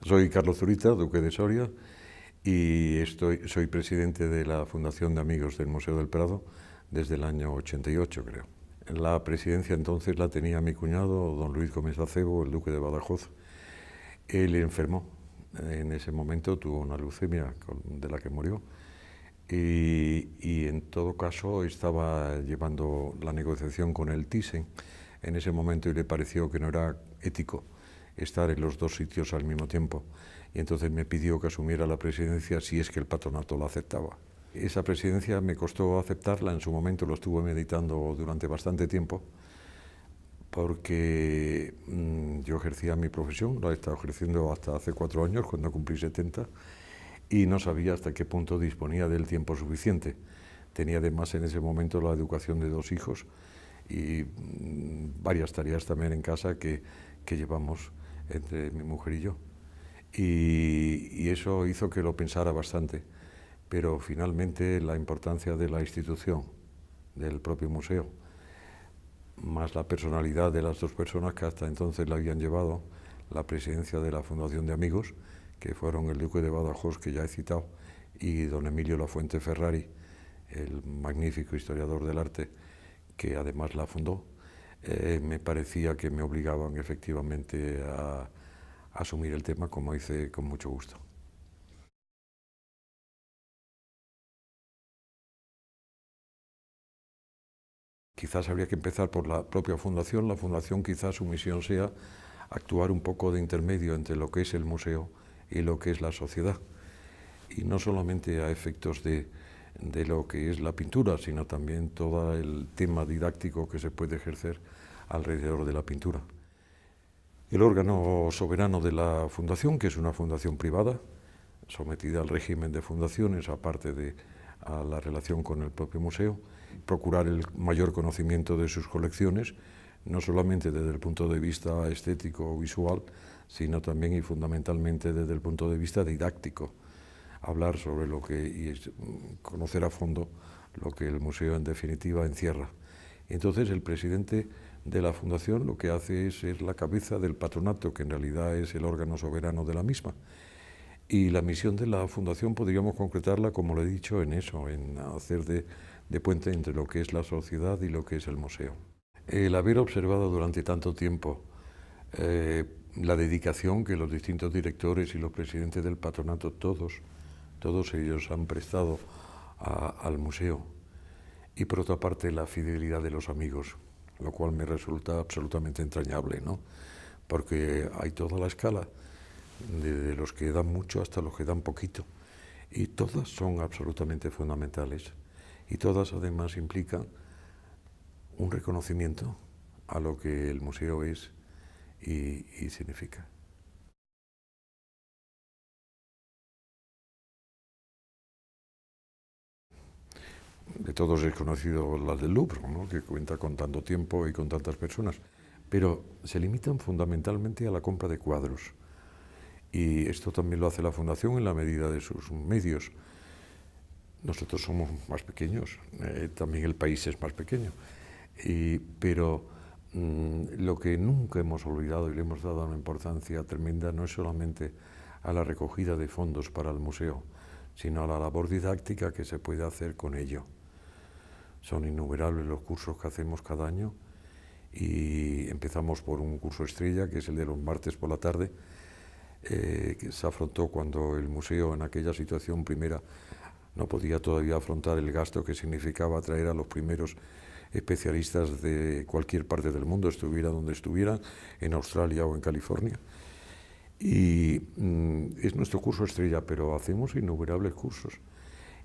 Soy Carlos Zurita, duque de Soria, y soy presidente de la Fundación de Amigos del Museo del Prado desde el año 88, creo. La presidencia entonces la tenía mi cuñado, don Luis Gómez Acebo, el duque de Badajoz. Él enfermó, en ese momento tuvo una leucemia de la que murió, y en todo caso estaba llevando la negociación con el Thyssen en ese momento y le pareció que no era ético estar en los dos sitios al mismo tiempo, y entonces me pidió que asumiera la presidencia si es que el patronato la aceptaba. Esa presidencia me costó aceptarla, en su momento lo estuve meditando durante bastante tiempo, porque yo ejercía mi profesión, la he estado ejerciendo hasta hace 4 años, cuando cumplí 70, y no sabía hasta qué punto disponía del tiempo suficiente. Tenía además en ese momento la educación de 2 hijos y varias tareas también en casa que llevamos entre mi mujer y yo. Y eso hizo que lo pensara bastante, pero finalmente la importancia de la institución, del propio museo, más la personalidad de las 2 personas que hasta entonces la habían llevado, la presidencia de la Fundación de Amigos, que fueron el duque de Badajoz, que ya he citado, y don Emilio Lafuente Ferrari, el magnífico historiador del arte, que además la fundó, me parecía que me obligaban efectivamente a asumir el tema, como hice con mucho gusto. Quizás habría que empezar por la propia fundación. La fundación, quizás su misión sea actuar un poco de intermedio entre lo que es el museo y lo que es la sociedad, y no solamente a efectos de lo que es la pintura, sino también todo el tema didáctico que se puede ejercer alrededor de la pintura. El órgano soberano de la fundación, que es una fundación privada, sometida al régimen de fundaciones, aparte de a la relación con el propio museo, procurar el mayor conocimiento de sus colecciones, no solamente desde el punto de vista estético o visual, sino también y fundamentalmente desde el punto de vista didáctico, hablar sobre lo que y conocer a fondo lo que el museo en definitiva encierra. Entonces el presidente de la fundación lo que hace es ser la cabeza del patronato, que en realidad es el órgano soberano de la misma. Y la misión de la fundación podríamos concretarla, como lo he dicho, en eso, en hacer de puente entre lo que es la sociedad y lo que es el museo. El haber observado durante tanto tiempo la dedicación que los distintos directores y los presidentes del patronato, todos ellos han prestado al museo, y por otra parte la fidelidad de los amigos, lo cual me resulta absolutamente entrañable, ¿no? Porque hay toda la escala, desde los que dan mucho hasta los que dan poquito, y todas son absolutamente fundamentales, y todas además implican un reconocimiento a lo que el museo es y significa. De todos es conocido la del Louvre, ¿no?, que cuenta con tanto tiempo y con tantas personas, pero se limitan fundamentalmente a la compra de cuadros. Y esto también lo hace la Fundación en la medida de sus medios. Nosotros somos más pequeños, también el país es más pequeño, pero lo que nunca hemos olvidado y le hemos dado una importancia tremenda no es solamente a la recogida de fondos para el museo, sino a la labor didáctica que se puede hacer con ello. Son innumerables los cursos que hacemos cada año, y empezamos por un curso estrella, que es el de los martes por la tarde, que se afrontó cuando el museo en aquella situación primera no podía todavía afrontar el gasto que significaba traer a los primeros especialistas de cualquier parte del mundo, estuviera donde estuvieran, en Australia o en California. Y es nuestro curso estrella, pero hacemos innumerables cursos.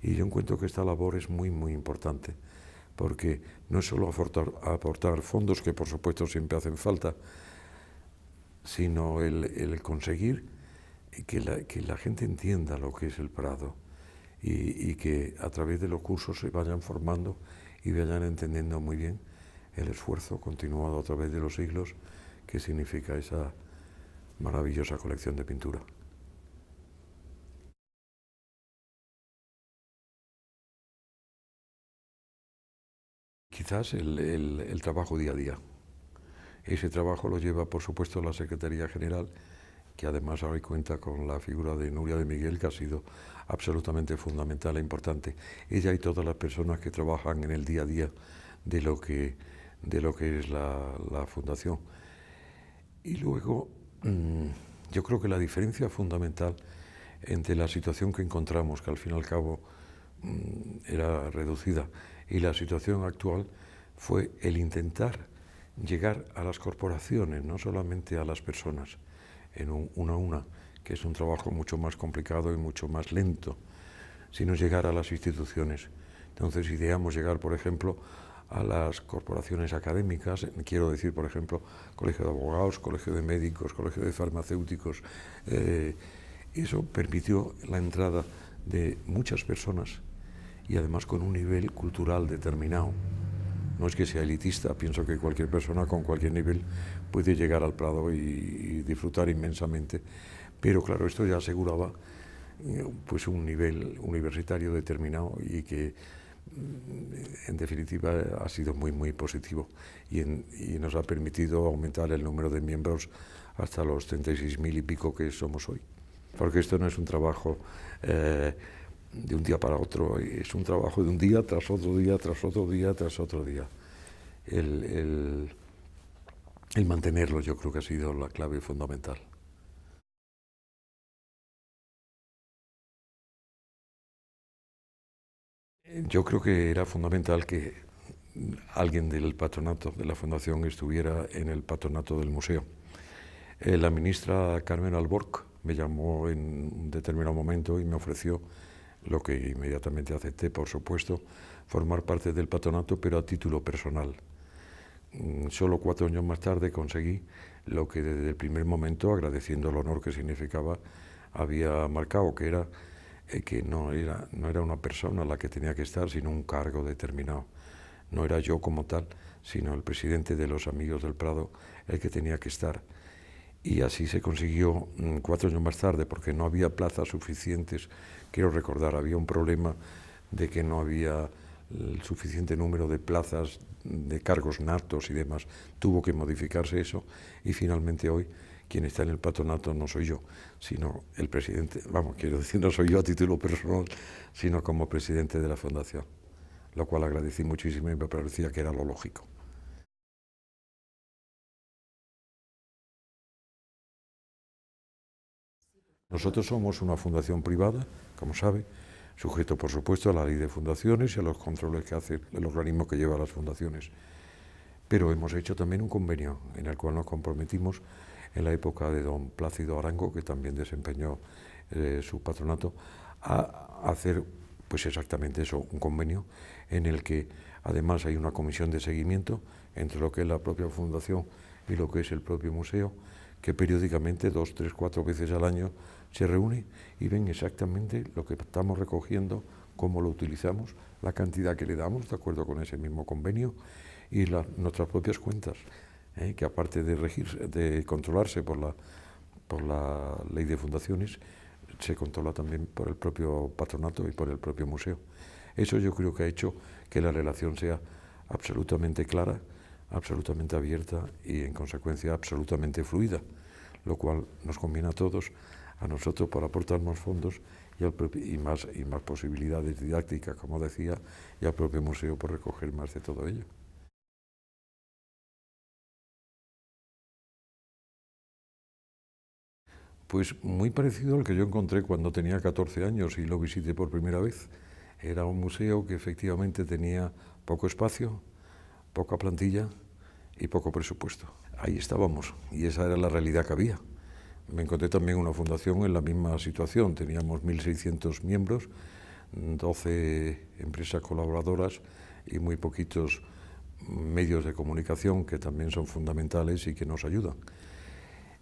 Y yo encuentro que esta labor es muy, muy importante, porque no es solo aportar fondos, que por supuesto siempre hacen falta, sino el conseguir que la gente entienda lo que es el Prado, y que a través de los cursos se vayan formando y vayan entendiendo muy bien el esfuerzo continuado a través de los siglos que significa esa maravillosa colección de pintura. Quizás el trabajo día a día. Ese trabajo lo lleva, por supuesto, la Secretaría General, que además hoy cuenta con la figura de Nuria de Miguel, que ha sido absolutamente fundamental e importante. Ella y todas las personas que trabajan en el día a día de lo que es la fundación. Y luego, yo creo que la diferencia fundamental entre la situación que encontramos, que al fin y al cabo era reducida, y la situación actual fue el intentar llegar a las corporaciones, no solamente a las personas, en una a una, que es un trabajo mucho más complicado y mucho más lento, sino llegar a las instituciones. Entonces ideamos llegar, por ejemplo, a las corporaciones académicas, quiero decir, por ejemplo, Colegio de Abogados, Colegio de Médicos, Colegio de Farmacéuticos. Eso permitió la entrada de muchas personas y además con un nivel cultural determinado. No es que sea elitista, pienso que cualquier persona con cualquier nivel puede llegar al Prado y disfrutar inmensamente, pero claro, esto ya aseguraba pues un nivel universitario determinado y que en definitiva ha sido muy positivo y nos ha permitido aumentar el número de miembros hasta los 36.000 y pico que somos hoy. Porque esto no es un trabajo de un día para otro, es un trabajo de un día tras otro día, tras otro día, tras otro día. El mantenerlo yo creo que ha sido la clave fundamental. Yo creo que era fundamental que alguien del patronato de la Fundación estuviera en el patronato del museo. La ministra Carmen Alborch me llamó en un determinado momento y me ofreció, lo que inmediatamente acepté, por supuesto, formar parte del patronato, pero a título personal. Solo 4 años más tarde conseguí lo que desde el primer momento, agradeciendo el honor que significaba, había marcado, que era que no era una persona la que tenía que estar, sino un cargo determinado. No era yo como tal, sino el presidente de los Amigos del Prado el que tenía que estar. Y así se consiguió 4 años más tarde, porque no había plazas suficientes. Quiero recordar, había un problema de que no había el suficiente número de plazas, de cargos natos y demás. Tuvo que modificarse eso y finalmente hoy quien está en el patronato no soy yo, sino el presidente. Vamos, quiero decir, no soy yo a título personal, sino como presidente de la Fundación, lo cual agradecí muchísimo y me parecía que era lo lógico. Nosotros somos una fundación privada, como sabe, sujeto por supuesto a la ley de fundaciones y a los controles que hace el organismo que lleva las fundaciones. Pero hemos hecho también un convenio en el cual nos comprometimos en la época de don Plácido Arango, que también desempeñó su patronato, a hacer pues exactamente eso, un convenio en el que además hay una comisión de seguimiento entre lo que es la propia fundación y lo que es el propio museo, que periódicamente 2, 3, 4 veces al año se reúne y ven exactamente lo que estamos recogiendo, cómo lo utilizamos, la cantidad que le damos de acuerdo con ese mismo convenio y nuestras propias cuentas, que aparte de controlarse por la ley de fundaciones, se controla también por el propio patronato y por el propio museo. Eso yo creo que ha hecho que la relación sea absolutamente clara, absolutamente abierta y en consecuencia absolutamente fluida, lo cual nos conviene a todos, a nosotros por aportar más fondos y más posibilidades didácticas, como decía, y al propio museo por recoger más de todo ello. Pues muy parecido al que yo encontré cuando tenía 14 años y lo visité por primera vez. Era un museo que efectivamente tenía poco espacio, poca plantilla y poco presupuesto. Ahí estábamos y esa era la realidad que había. Me encontré también una fundación en la misma situación. Teníamos 1.600 miembros, 12 empresas colaboradoras y muy poquitos medios de comunicación que también son fundamentales y que nos ayudan.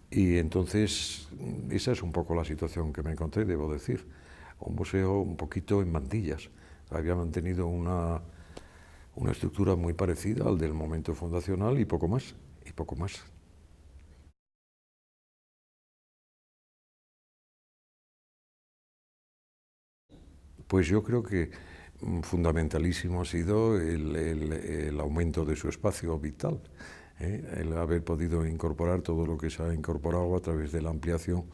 Y entonces esa es un poco la situación que me encontré, debo decir. Un museo un poquito en bandillas. Había mantenido una estructura muy parecida al del momento fundacional y poco más, y poco más. Pues yo creo que fundamentalísimo ha sido el aumento de su espacio vital. el haber podido incorporar todo lo que se ha incorporado a través de la ampliación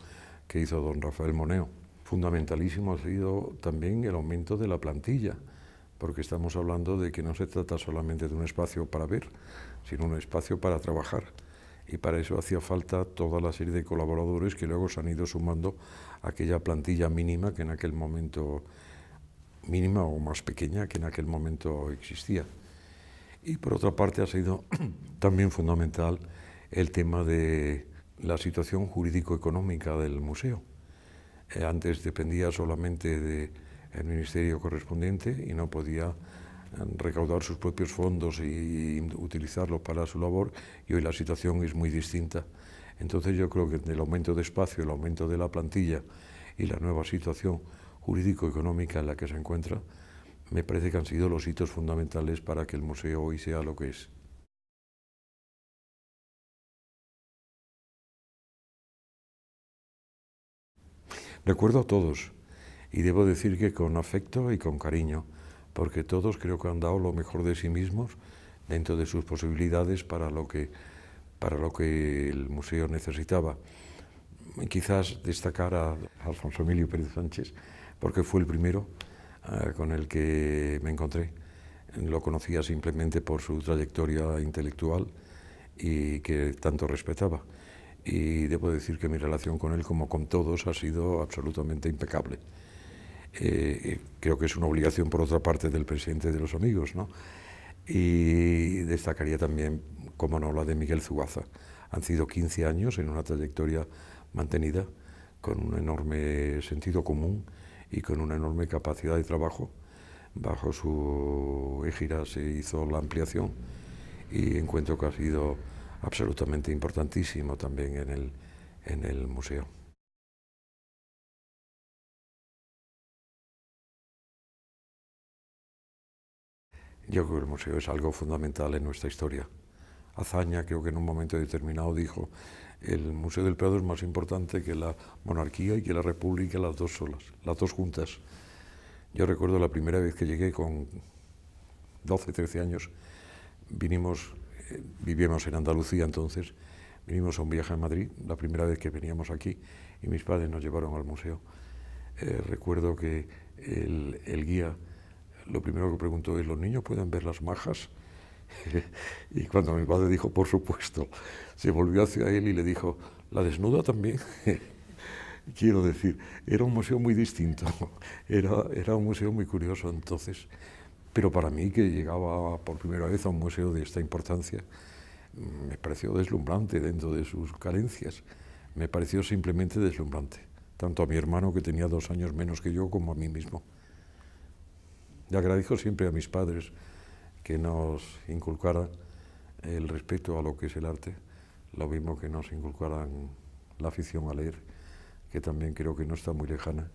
que hizo don Rafael Moneo. Fundamentalísimo ha sido también el aumento de la plantilla, porque estamos hablando de que no se trata solamente de un espacio para ver, sino un espacio para trabajar. Y para eso hacía falta toda la serie de colaboradores que luego se han ido sumando a aquella plantilla mínima que en aquel momento, mínima o más pequeña que en aquel momento existía. Y por otra parte ha sido también fundamental el tema de la situación jurídico-económica del museo. Antes dependía solamente del ministerio correspondiente y no podía recaudar sus propios fondos y utilizarlos para su labor, y hoy la situación es muy distinta. Entonces yo creo que el aumento de espacio, el aumento de la plantilla y la nueva situación jurídico-económica en la que se encuentra, me parece que han sido los hitos fundamentales para que el museo hoy sea lo que es. Recuerdo a todos, y debo decir que con afecto y con cariño, porque todos creo que han dado lo mejor de sí mismos dentro de sus posibilidades para lo que el museo necesitaba. Quizás destacar a Alfonso Emilio Pérez Sánchez, porque fue el primero con el que me encontré. Lo conocía simplemente por su trayectoria intelectual y que tanto respetaba. Y debo decir que mi relación con él, como con todos, ha sido absolutamente impecable. Creo que es una obligación, por otra parte, del presidente de los amigos, ¿no? Y destacaría también, como no, la de Miguel Zugaza. Han sido 15 años en una trayectoria mantenida, con un enorme sentido común y con una enorme capacidad de trabajo. Bajo su égida se hizo la ampliación y encuentro que ha sido absolutamente importantísimo también en el museo. Yo creo que el museo es algo fundamental en nuestra historia. Azaña creo que en un momento determinado dijo: el Museo del Prado es más importante que la monarquía y que la república, las dos solas, las dos juntas. Yo recuerdo la primera vez que llegué con 12, 13 años, vivíamos en Andalucía entonces, vinimos a un viaje a Madrid, la primera vez que veníamos aquí, y mis padres nos llevaron al museo. Recuerdo que el guía lo primero que preguntó es: ¿los niños pueden ver las majas? Y cuando mi padre dijo por supuesto, se volvió hacia él y le dijo: ¿la desnuda también? Quiero decir, era un museo muy distinto, era un museo muy curioso entonces, pero para mí, que llegaba por primera vez a un museo de esta importancia, me pareció deslumbrante dentro de sus carencias, me pareció simplemente deslumbrante, tanto a mi hermano, que tenía 2 años menos que yo, como a mí mismo. Le agradezco siempre a mis padres que nos inculcaran el respeto a lo que es el arte, lo mismo que nos inculcaran la afición a leer, que también creo que no está muy lejana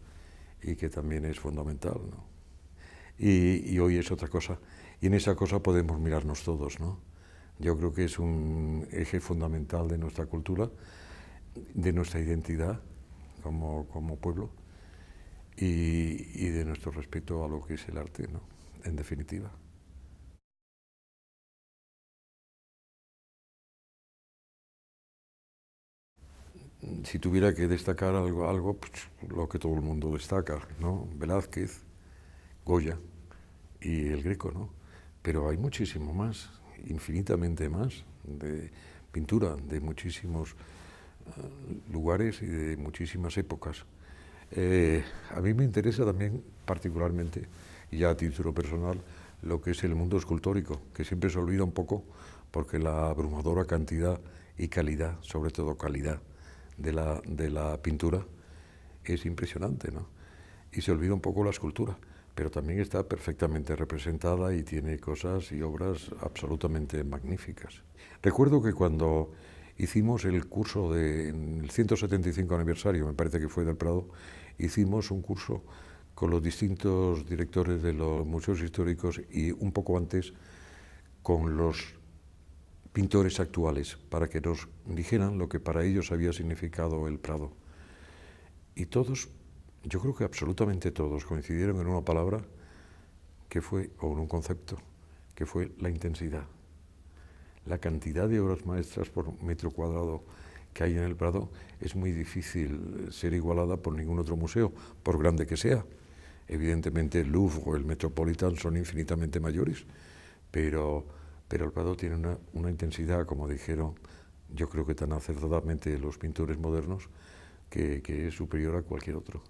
y que también es fundamental, ¿no? Y hoy es otra cosa, y en esa cosa podemos mirarnos todos, ¿no? Yo creo que es un eje fundamental de nuestra cultura, de nuestra identidad como pueblo y de nuestro respeto a lo que es el arte, ¿no? En definitiva. Si tuviera que destacar algo pues, lo que todo el mundo destaca, ¿no? Velázquez, Goya y el Greco, ¿no? Pero hay muchísimo más, infinitamente más, de pintura, de muchísimos lugares y de muchísimas épocas. A mí me interesa también particularmente, y ya a título personal, lo que es el mundo escultórico, que siempre se olvida un poco porque la abrumadora cantidad y calidad, sobre todo calidad, de la pintura es impresionante, ¿no? Y se olvida un poco la escultura, pero también está perfectamente representada y tiene cosas y obras absolutamente magníficas. Recuerdo que cuando hicimos el curso en el 175 aniversario, me parece que fue del Prado, hicimos un curso con los distintos directores de los museos históricos y un poco antes con los pintores actuales, para que nos dijeran lo que para ellos había significado el Prado. Y todos, yo creo que absolutamente todos, coincidieron en una palabra que fue, o en un concepto, que fue la intensidad. la cantidad de obras maestras por metro cuadrado que hay en el Prado es muy difícil ser igualada por ningún otro museo, por grande que sea. Evidentemente el Louvre o el Metropolitan son infinitamente mayores, pero el Prado tiene una intensidad, como dijeron, yo creo que tan acertadamente los pintores modernos, que es superior a cualquier otro.